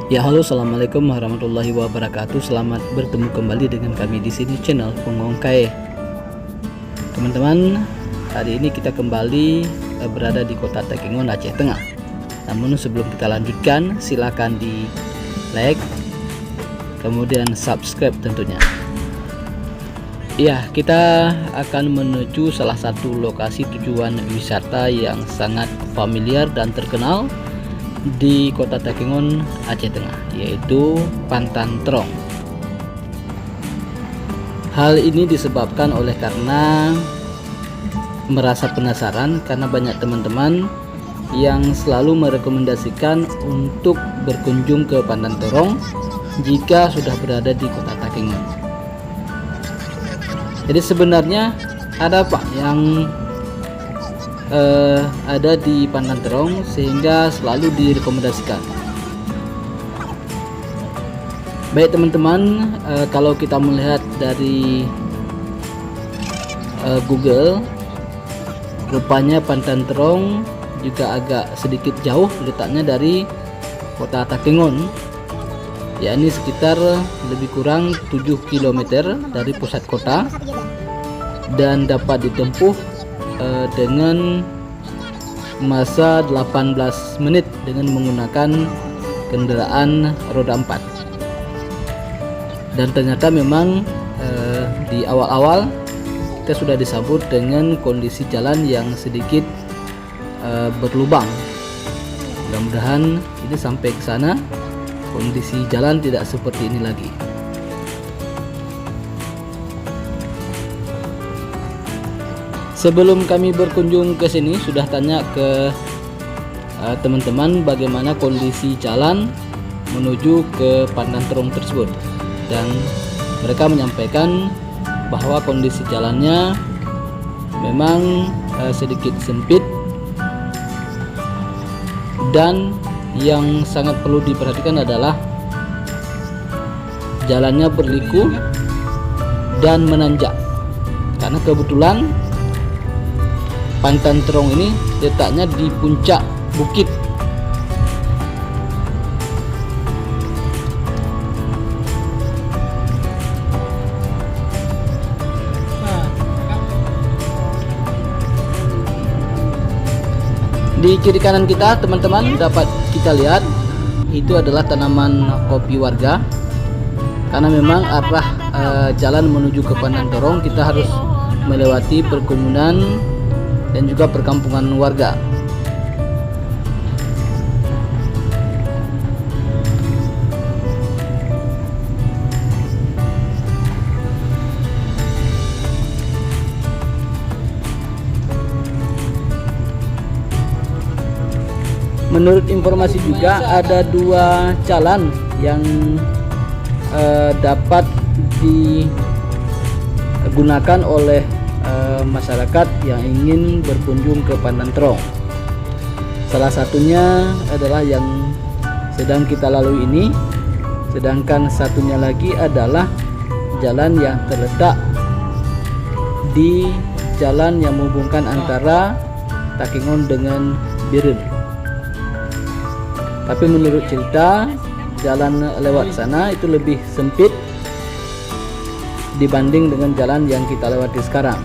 Ya halo, assalamualaikum warahmatullahi wabarakatuh. Selamat bertemu kembali dengan kami di sini channel Pengongkai. Teman-teman, hari ini kita kembali berada di kota Takengon, Aceh Tengah. Namun sebelum kita lanjutkan, silakan di like, kemudian subscribe tentunya. Ya, kita akan menuju salah satu lokasi tujuan wisata yang sangat familiar dan terkenal di kota Takengon, Aceh Tengah, yaitu Pantan Terong. Hal ini disebabkan oleh karena merasa penasaran karena banyak teman-teman yang selalu merekomendasikan untuk berkunjung ke Pantan Terong jika sudah berada di kota Takengon. Jadi sebenarnya ada apa yang ada di Pantan Terong sehingga selalu direkomendasikan? Baik teman-teman, kalau kita melihat dari Google, rupanya Pantan Terong juga agak sedikit jauh letaknya dari kota Takengon, yakni sekitar lebih kurang 7 km dari pusat kota, dan dapat ditempuh dengan masa 18 menit dengan menggunakan kendaraan roda 4. Dan ternyata memang di awal-awal kita sudah disambut dengan kondisi jalan yang sedikit berlubang. Mudah-mudahan ini sampai ke sana kondisi jalan tidak seperti ini lagi. Sebelum kami berkunjung ke sini, sudah tanya ke teman-teman bagaimana kondisi jalan menuju ke Pantan Terong tersebut, dan mereka menyampaikan bahwa kondisi jalannya memang sedikit sempit, dan yang sangat perlu diperhatikan adalah jalannya berliku dan menanjak, karena kebetulan Pantan Terong ini letaknya di puncak bukit. Di kiri kanan kita teman-teman dapat kita lihat itu adalah tanaman kopi warga, karena memang arah jalan menuju ke Pantan Terong kita harus melewati perkebunan dan juga perkampungan warga. Menurut informasi juga ada 2 jalan yang dapat digunakan oleh masyarakat yang ingin berkunjung ke Pantan Terong. Salah satunya adalah yang sedang kita lalui ini, sedangkan satunya lagi adalah jalan yang terletak di jalan yang menghubungkan antara Takengon dengan Biren. Tapi menurut cerita, jalan lewat sana itu lebih sempit dibanding dengan jalan yang kita lewati sekarang.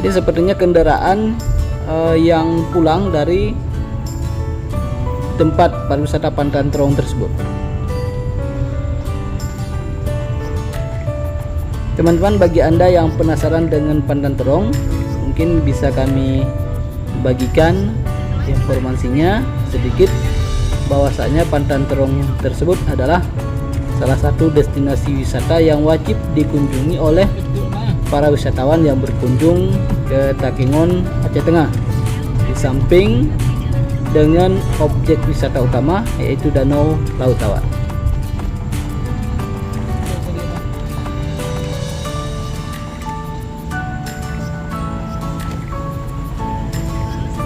Jadi sepertinya kendaraan yang pulang dari tempat pariwisata Pantan Terong tersebut. Teman-teman, bagi Anda yang penasaran dengan Pantan Terong, mungkin bisa kami bagikan informasinya sedikit, bahwasanya Pantan Terong tersebut adalah salah satu destinasi wisata yang wajib dikunjungi oleh para wisatawan yang berkunjung ke Takengon, Aceh Tengah, di samping dengan objek wisata utama yaitu Danau Laut Tawar.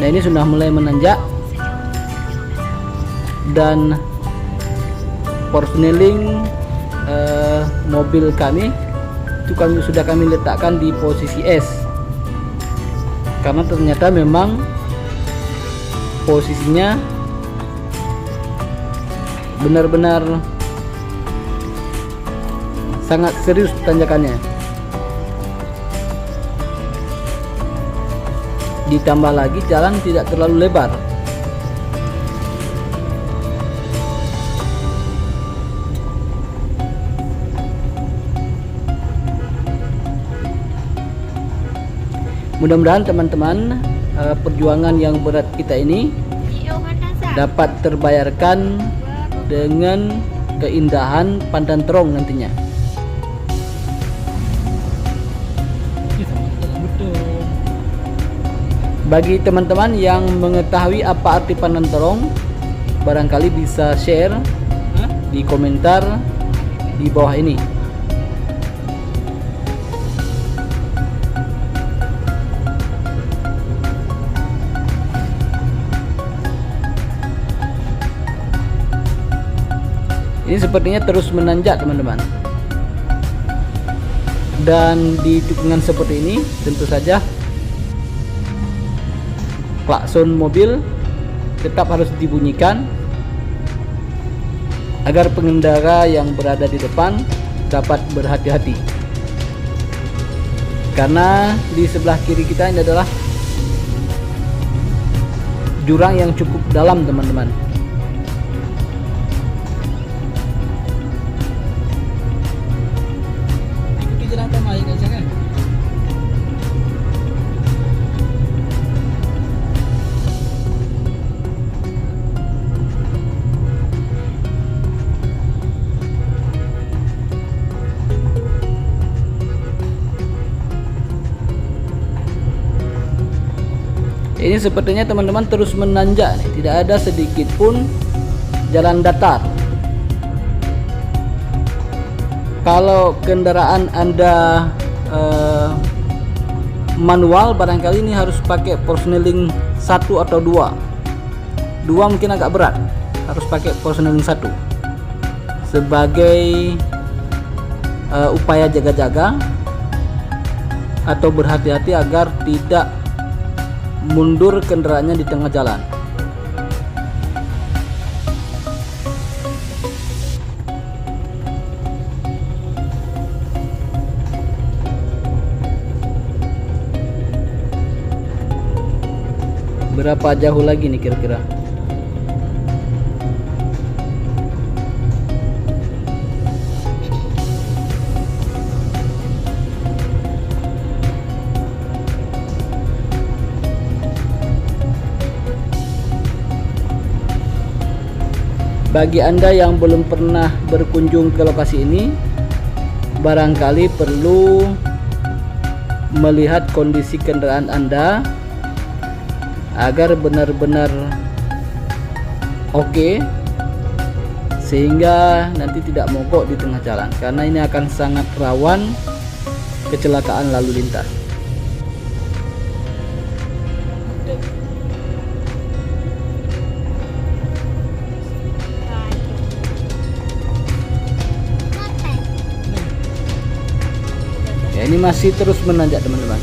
Nah, ini sudah mulai menanjak dan portioneling mobil kami itu sudah kami letakkan di posisi S, karena ternyata memang posisinya benar-benar sangat serius tanjakannya. Ditambah lagi jalan tidak terlalu lebar. Mudah-mudahan teman-teman perjuangan yang berat kita ini dapat terbayarkan dengan keindahan Pandan Terong nantinya. Bagi teman-teman yang mengetahui apa arti Pandan Terong, barangkali bisa share di komentar di bawah ini. Ini sepertinya terus menanjak teman-teman, dan di tikungan seperti ini tentu saja klakson mobil tetap harus dibunyikan agar pengendara yang berada di depan dapat berhati-hati, karena di sebelah kiri kita ini adalah jurang yang cukup dalam teman-teman. Ini sepertinya teman-teman terus menanjak nih, tidak ada sedikit pun jalan datar. Kalau kendaraan Anda manual, barangkali ini harus pakai portioneling 1 atau 2. 2 mungkin agak berat, harus pakai portioneling 1 sebagai upaya jaga-jaga atau berhati-hati agar tidak mundur kendaraannya di tengah jalan. Berapa jauh lagi nih kira-kira? Bagi Anda yang belum pernah berkunjung ke lokasi ini, barangkali perlu melihat kondisi kendaraan Anda agar benar-benar oke, sehingga nanti tidak mogok di tengah jalan, karena ini akan sangat rawan kecelakaan lalu lintas. Ya, ini masih terus menanjak teman-teman,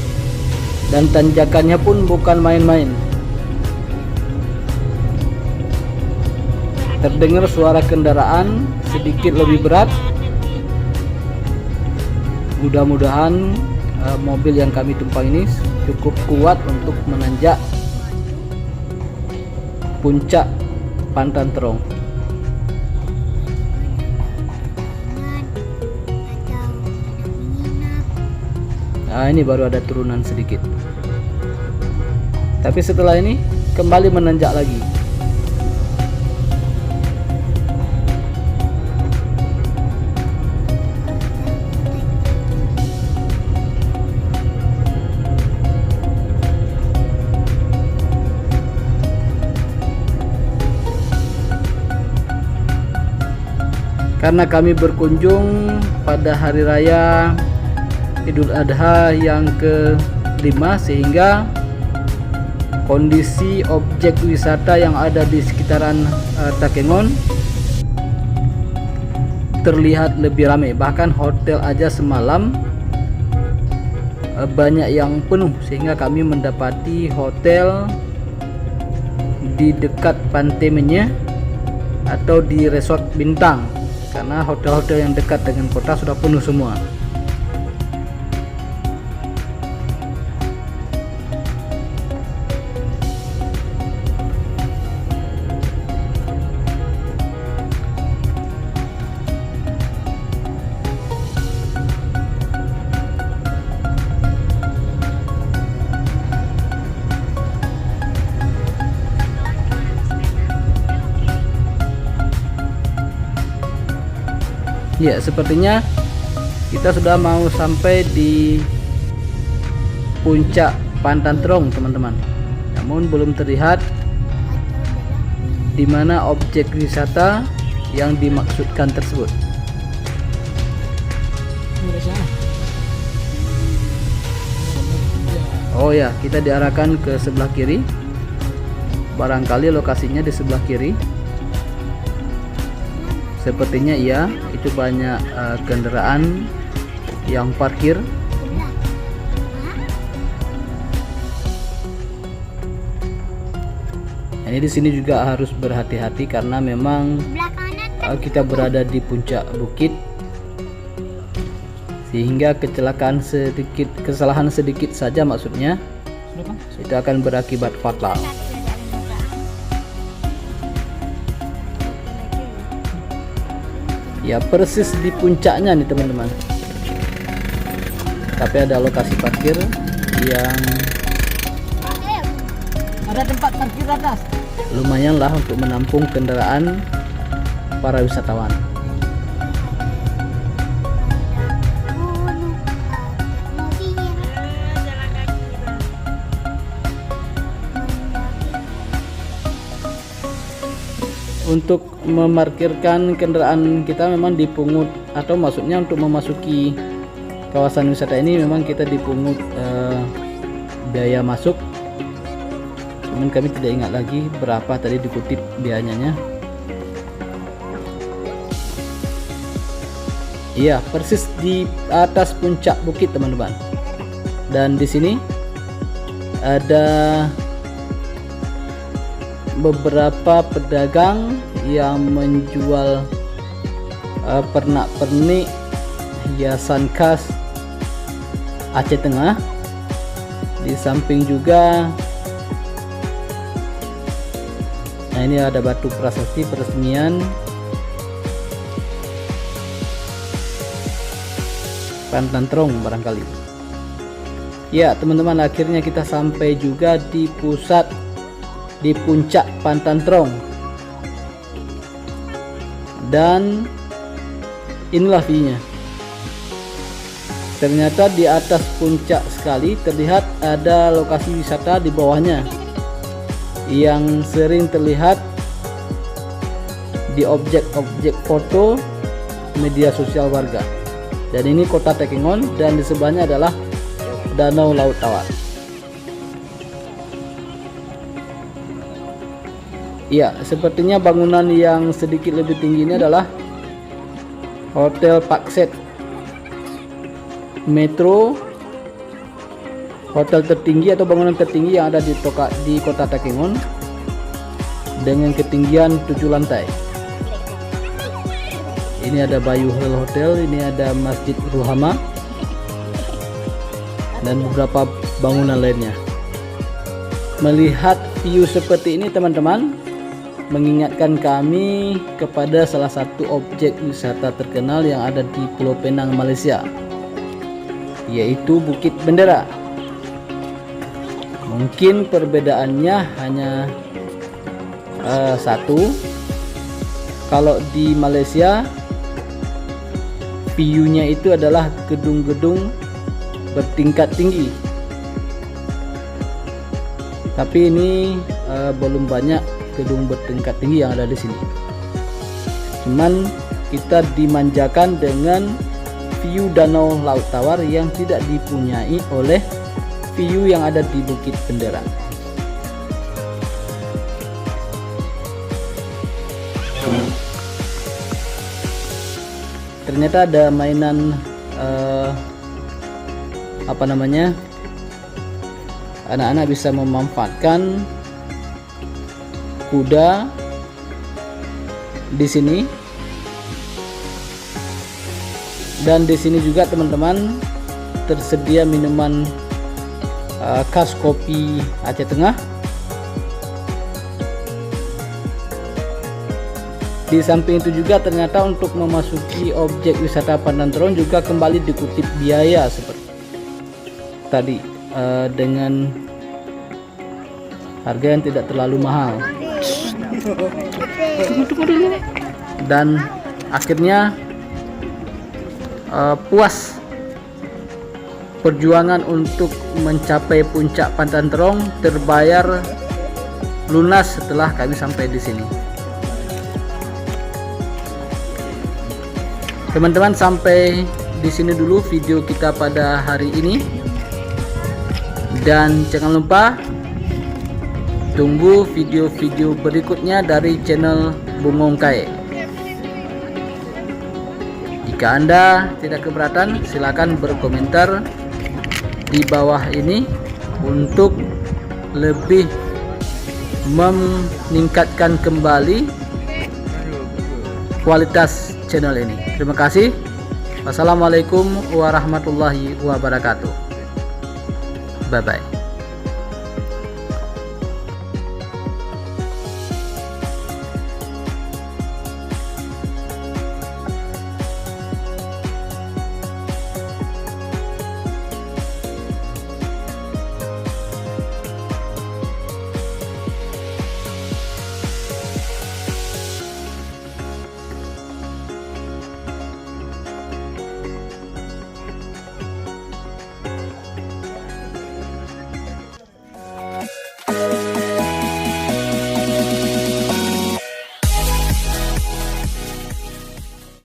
dan tanjakannya pun bukan main-main. Terdengar suara kendaraan sedikit lebih berat. Mudah-mudahan mobil yang kami tumpang ini cukup kuat untuk menanjak puncak Pandan Terong. Nah, ini baru ada turunan sedikit, tapi setelah ini kembali menanjak lagi. Karena kami berkunjung pada hari raya Idul Adha yang ke-5, sehingga kondisi objek wisata yang ada di sekitaran Takengon terlihat lebih ramai. Bahkan hotel aja semalam banyak yang penuh, sehingga kami mendapati hotel di dekat Pantai Menye atau di resort bintang, karena hotel-hotel yang dekat dengan kota sudah penuh semua. Ya, sepertinya kita sudah mau sampai di puncak Pantanterong, teman-teman. Namun belum terlihat di mana objek wisata yang dimaksudkan tersebut. Oh ya, kita diarahkan ke sebelah kiri. Barangkali lokasinya di sebelah kiri. Sepertinya iya, itu banyak kendaraan yang parkir. Ini di sini juga harus berhati-hati karena memang kita berada di puncak bukit, sehingga kesalahan sedikit saja maksudnya itu akan berakibat fatal. Ya, persis di puncaknya nih teman-teman. Tapi ada lokasi parkir yang ada tempat parkir atas. Lumayan lah untuk menampung kendaraan para wisatawan. Untuk memarkirkan kendaraan kita memang dipungut, atau maksudnya untuk memasuki kawasan wisata ini memang kita dipungut biaya masuk. Cuman kami tidak ingat lagi berapa tadi dikutip biayanya. Iya, persis di atas puncak bukit teman-teman. Dan di sini ada beberapa pedagang yang menjual pernak-pernik hiasan khas Aceh Tengah. Di samping juga, nah ini ada batu prasasti peresmian Pantanterong barangkali. Ya teman-teman, akhirnya kita sampai juga di puncak Pantanterong. Dan inilah view-nya. Ternyata di atas puncak sekali terlihat ada lokasi wisata di bawahnya yang sering terlihat di objek-objek foto media sosial warga. Dan ini kota Takengon, dan di sebelahnya adalah Danau Laut Tawar. Ya, sepertinya bangunan yang sedikit lebih tinggi ini adalah Hotel Pakset Metro, hotel tertinggi atau bangunan tertinggi yang ada di kota Takengon dengan ketinggian 7 lantai. Ini ada Bayu Hill Hotel, ini ada Masjid Ruhama, dan beberapa bangunan lainnya. Melihat view seperti ini teman-teman, mengingatkan kami kepada salah satu objek wisata terkenal yang ada di Pulau Penang, Malaysia, yaitu Bukit Bendera. Mungkin perbedaannya hanya satu. Kalau di Malaysia view-nya itu adalah gedung-gedung bertingkat tinggi, tapi ini belum banyak gedung bertingkat tinggi yang ada di sini. Cuman kita dimanjakan dengan view Danau Laut Tawar yang tidak dipunyai oleh view yang ada di Bukit Bendera. Ternyata ada mainan apa namanya, anak-anak bisa memanfaatkan kuda di sini. Dan di sini juga teman-teman tersedia minuman khas kopi Aceh Tengah. Di samping itu juga ternyata untuk memasuki objek wisata Pandan Terong juga kembali dikutip biaya seperti tadi, dengan harga yang tidak terlalu mahal. Dan akhirnya puas perjuangan untuk mencapai puncak Pandan Terong terbayar lunas setelah kami sampai di sini. Teman-teman, sampai di sini dulu video kita pada hari ini. Dan jangan lupa tunggu video-video berikutnya dari channel Bungong Kae. Jika Anda tidak keberatan, silakan berkomentar di bawah ini untuk lebih meningkatkan kembali kualitas channel ini. Terima kasih. Wassalamualaikum warahmatullahi wabarakatuh. Bye bye.